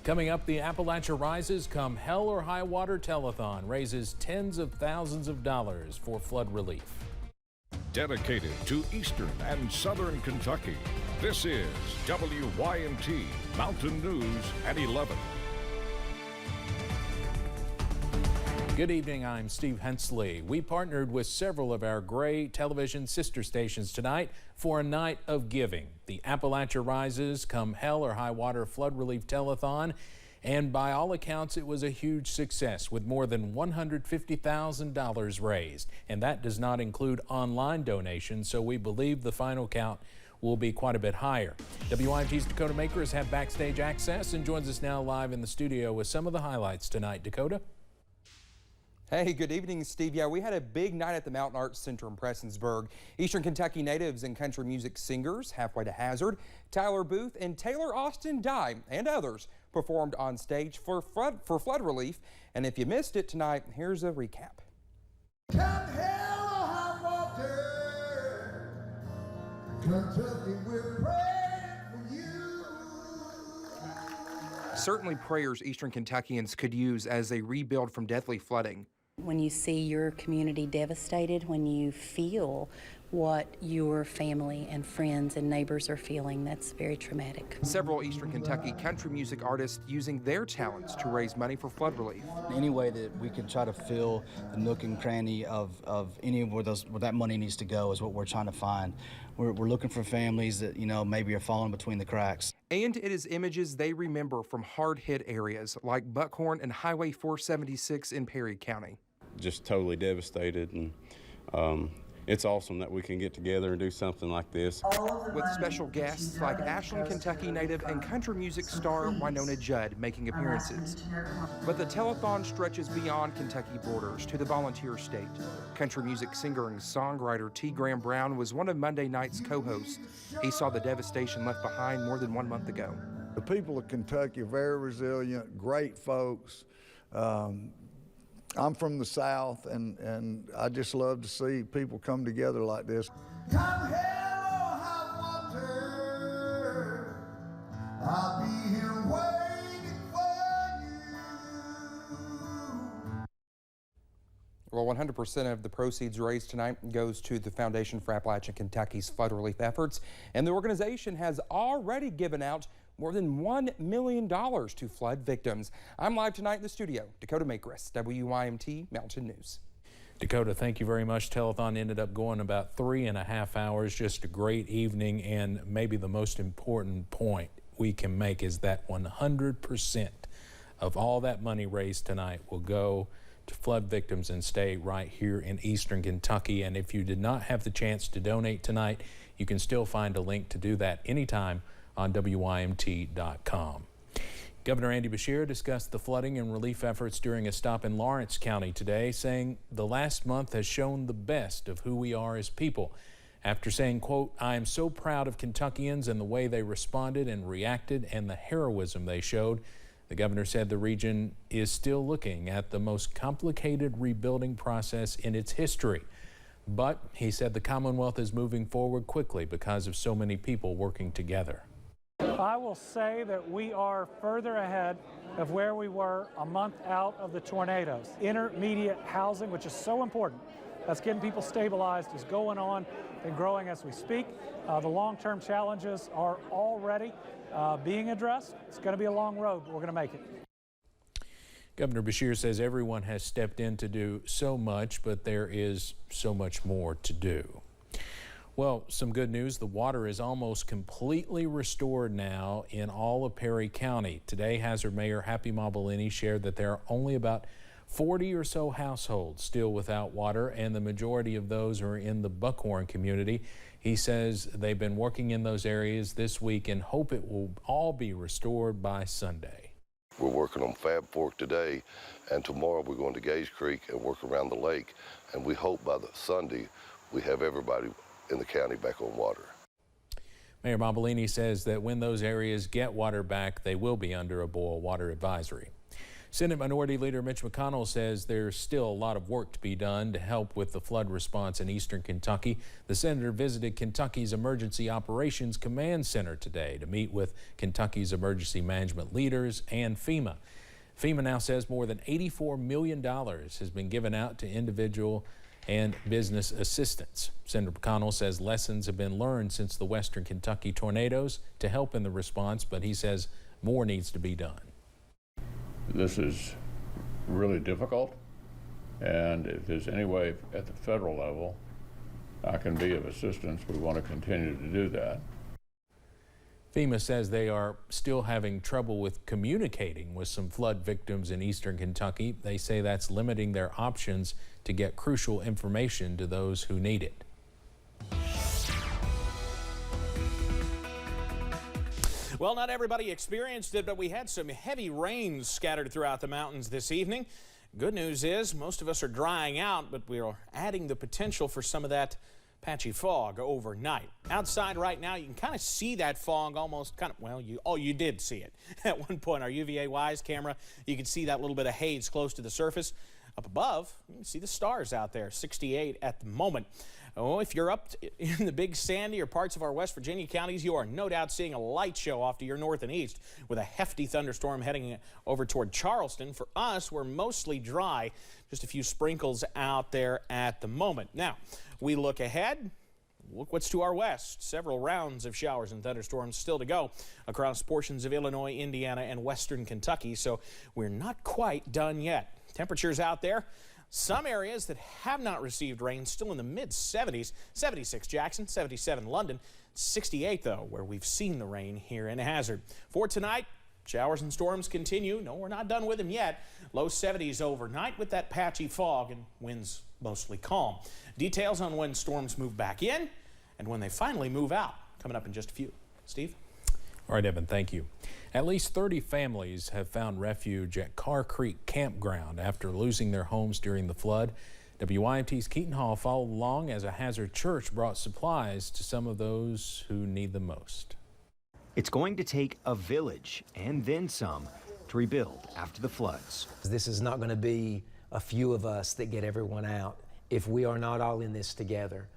Coming up, the Appalachia Rises Come Hell or High Water Telethon raises tens of thousands of dollars for flood relief. Dedicated to Eastern and Southern Kentucky, this is WYMT Mountain News at 11. Good evening, I'm Steve Hensley. We partnered with several of our Gray television sister stations tonight for a night of giving. The Appalachia Rises Come Hell or High Water Flood Relief Telethon, and by all accounts it was a huge success with more than $150,000 raised. And that does not include online donations, so we believe the final count will be quite a bit higher. WYMT's Dakota Maker has had backstage access and joins us now live in the studio with some of the highlights tonight. Dakota? Hey, good evening, Steve. Yeah, we had a big night at the Mountain Arts Center in Prestonsburg. Eastern Kentucky natives and country music singers Halfway to Hazard, Tyler Booth, and Taylor Austin Dye, and others performed on stage for flood relief. And if you missed it tonight, here's a recap. Come hell or high water, Kentucky, we're praying for you. Certainly prayers Eastern Kentuckians could use as they rebuild from deadly flooding. When you see your community devastated, when you feel what your family and friends and neighbors are feeling, that's very traumatic. Several Eastern Kentucky country music artists using their talents to raise money for flood relief. Any way that we can try to fill the nook and cranny of any where that money needs to go is what we're trying to find. We're looking for families that, maybe are falling between the cracks. And it is images they remember from hard-hit areas like Buckhorn and Highway 476 in Perry County. Just totally devastated, and it's awesome that we can get together and do something like this. With special guests like Ashland, Kentucky native and country music star Winona Judd making appearances. But the telethon stretches beyond Kentucky borders to the volunteer state. Country music singer and songwriter T. Graham Brown was one of Monday night's co-hosts. He saw the devastation left behind more than 1 month ago. The people of Kentucky are very resilient, great folks. I'm from the South, and I just love to see people come together like this. Come hell or high water, I'll be here waiting for you. Well, 100% of the proceeds raised tonight goes to the Foundation for Appalachian Kentucky's flood relief efforts, and the organization has already given out more than $1 million to flood victims. I'm live tonight in the studio. Dakota Makris, WYMT Mountain News. Dakota, thank you very much. Telethon ended up going about 3.5 hours. Just a great evening, and maybe the most important point we can make is that 100% of all that money raised tonight will go to flood victims and stay right here in Eastern Kentucky. And if you did not have the chance to donate tonight, you can still find a link to do that anytime on WYMT.com. Governor Andy Beshear discussed the flooding and relief efforts during a stop in Lawrence County today, saying the last month has shown the best of who we are as people. After saying, quote, "I am so proud of Kentuckians and the way they responded and reacted and the heroism they showed," the governor said the region is still looking at the most complicated rebuilding process in its history. But he said the Commonwealth is moving forward quickly because of so many people working together. I will say that we are further ahead of where we were a month out of the tornadoes. Intermediate housing, which is so important, that's getting people stabilized, is going on and growing as we speak. The long-term challenges are already being addressed. It's going to be a long road, but we're going to make it. Governor Beshear says everyone has stepped in to do so much, but there is so much more to do. Well, some good news. The water is almost completely restored now in all of Perry County. Today, Hazard Mayor Happy Mobilini shared that there are only about 40 or so households still without water, and the majority of those are in the Buckhorn community. He says they've been working in those areas this week and hope it will all be restored by Sunday. We're working on Fab Fork today, and tomorrow we're going to Gage Creek and work around the lake, and we hope by the Sunday we have everybody in the county back on water. Mayor Mobilini says that when those areas get water back, they will be under a boil water advisory. Senate Minority Leader Mitch McConnell says there's still a lot of work to be done to help with the flood response in eastern Kentucky. The senator visited Kentucky's Emergency Operations Command Center today to meet with Kentucky's emergency management leaders and FEMA. FEMA now says more than $84 million has been given out to individual and business assistance. Senator McConnell says lessons have been learned since the western Kentucky tornadoes to help in the response, but he says more needs to be done. This is really difficult, and if there's any way at the federal level I can be of assistance, we want to continue to do that. FEMA says they are still having trouble with communicating with some flood victims in eastern Kentucky. They say that's limiting their options to get crucial information to those who need it. Well, not everybody experienced it, but we had some heavy rains scattered throughout the mountains this evening. Good news is most of us are drying out, but we are adding the potential for some of that patchy fog overnight. Outside right now, you can kind of see that fog almost well, you did see it. At one point, our UVA WISE camera, you can see that little bit of haze close to the surface. Up above, you can see the stars out there, 68 at the moment. Oh, if you're up in the Big Sandy or parts of our West Virginia counties, you are no doubt seeing a light show off to your north and east with a hefty thunderstorm heading over toward Charleston. For us, we're mostly dry, just a few sprinkles out there at the moment. Now, we look ahead. Look what's to our west. Several rounds of showers and thunderstorms still to go across portions of Illinois, Indiana, and western Kentucky, so we're not quite done yet. Temperatures out there. Some areas that have not received rain still in the mid-70s. 76 Jackson, 77 London, 68 though, where we've seen the rain here in Hazard. For tonight, showers and storms continue. No, we're not done with them yet. Low 70s overnight with that patchy fog and winds mostly calm. Details on when storms move back in and when they finally move out coming up in just a few. Steve? All right, Evan, thank you. At least 30 families have found refuge at Carr Creek Campground after losing their homes during the flood. WYMT's Keaton Hall followed along as a Hazard church brought supplies to some of those who need them most. It's going to take a village and then some to rebuild after the floods. This is not going to be a few of us that get everyone out. If we are not all in this together,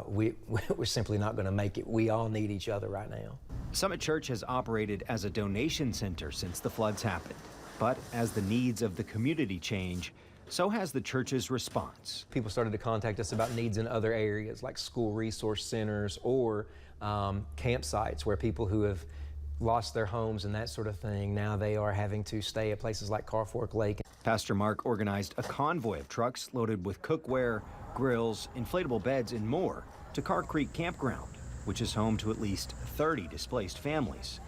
we're simply not going to make it. We all need each other right now. Summit Church has operated as a donation center since the floods happened. But as the needs of the community change, so has the church's response. People started to contact us about needs in other areas like school resource centers or campsites where people who have lost their homes and that sort of thing, now they are having to stay at places like Carr Fork Lake. Pastor Mark organized a convoy of trucks loaded with cookware, grills, inflatable beds, and more to Carr Creek Campground, which is home to at least 30 displaced families.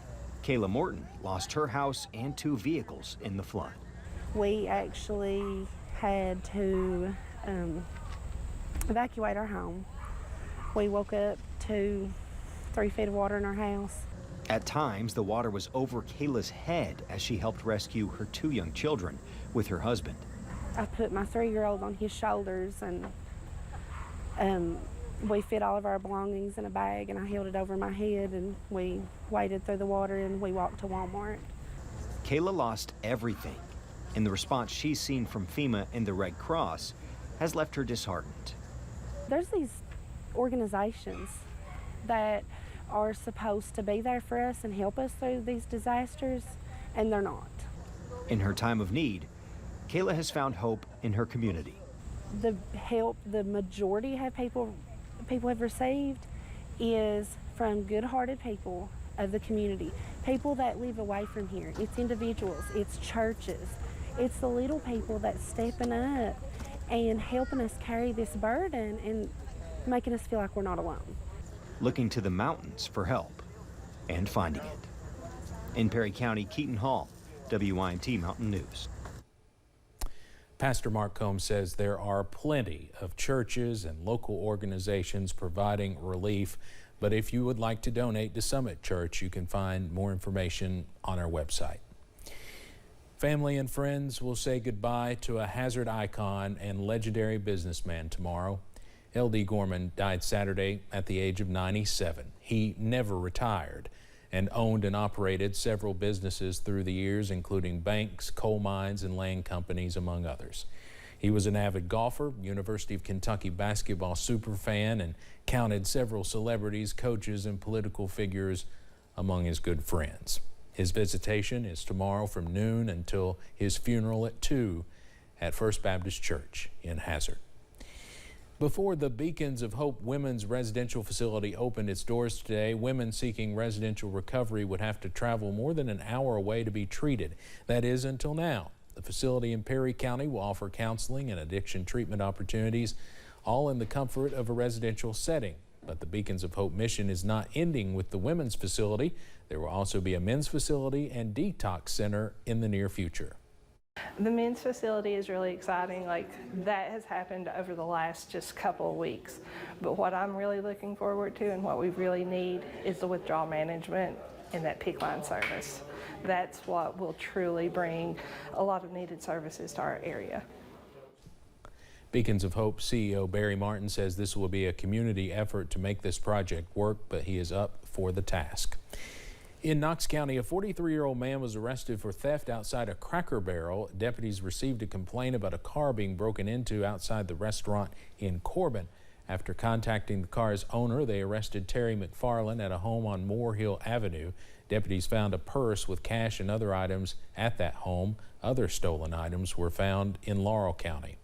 Kayla Morton lost her house and 2 vehicles in the flood. We actually had to evacuate our home. We woke up to 3 feet of water in our house. At times, the water was over Kayla's head as she helped rescue her 2 young children with her husband. I put my 3-year-old on his shoulders, and we fit all of our belongings in a bag, and I held it over my head, and we waded through the water, and we walked to Walmart. Kayla lost everything, and the response she's seen from FEMA and the Red Cross has left her disheartened. There's these organizations that are supposed to be there for us and help us through these disasters, and they're not. In her time of need, Kayla has found hope in her community. The help the majority of people have received is from good-hearted people of the community, people that live away from here. It's individuals, it's churches, it's the little people that's stepping up and helping us carry this burden and making us feel like we're not alone. Looking to the mountains for help and finding it. In Perry County, Keaton Hall, WYMT Mountain News. Pastor Mark Combs says there are plenty of churches and local organizations providing relief, but if you would like to donate to Summit Church, you can find more information on our website. Family and friends will say goodbye to a Hazard icon and legendary businessman tomorrow. L.D. Gorman died Saturday at the age of 97. He never retired. and owned and operated several businesses through the years, including banks, coal mines, and land companies, among others. He was an avid golfer, University of Kentucky basketball superfan, and counted several celebrities, coaches, and political figures among his good friends. His visitation is tomorrow from noon until his funeral at 2 at First Baptist Church in Hazard. Before the Beacons of Hope Women's Residential Facility opened its doors today, women seeking residential recovery would have to travel more than an hour away to be treated. That is, until now. The facility in Perry County will offer counseling and addiction treatment opportunities, all in the comfort of a residential setting. But the Beacons of Hope mission is not ending with the women's facility. There will also be a men's facility and detox center in the near future. The men's facility is really exciting. Like, that has happened over the last just couple of weeks. But what I'm really looking forward to and what we really need is the withdrawal management and that PICC line service. That's what will truly bring a lot of needed services to our area. Beacons of Hope CEO Barry Martin says this will be a community effort to make this project work, but he is up for the task. In Knox County, a 43-year-old man was arrested for theft outside a Cracker Barrel. Deputies received a complaint about a car being broken into outside the restaurant in Corbin. After contacting the car's owner, they arrested Terry McFarland at a home on Moore Hill Avenue. Deputies found a purse with cash and other items at that home. Other stolen items were found in Laurel County.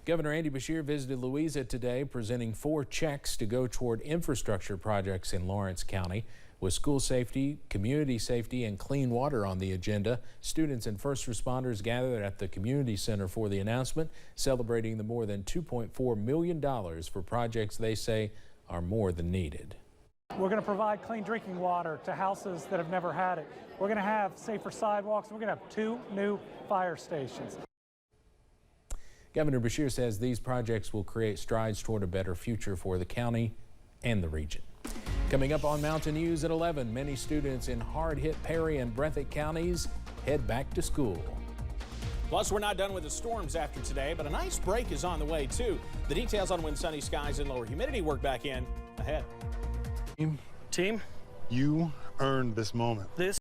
Governor Andy Beshear visited Louisa today, presenting 4 checks to go toward infrastructure projects in Lawrence County. With school safety, community safety, and clean water on the agenda, students and first responders gathered at the community center for the announcement, celebrating the more than $2.4 million for projects they say are more than needed. We're going to provide clean drinking water to houses that have never had it. We're going to have safer sidewalks. We're going to have 2 new fire stations. Governor Beshear says these projects will create strides toward a better future for the county and the region. Coming up on Mountain News at 11, many students in hard-hit Perry and Breathitt counties head back to school. Plus, we're not done with the storms after today, but a nice break is on the way, too. The details on when sunny skies and lower humidity work back in ahead. Team, you earned this moment.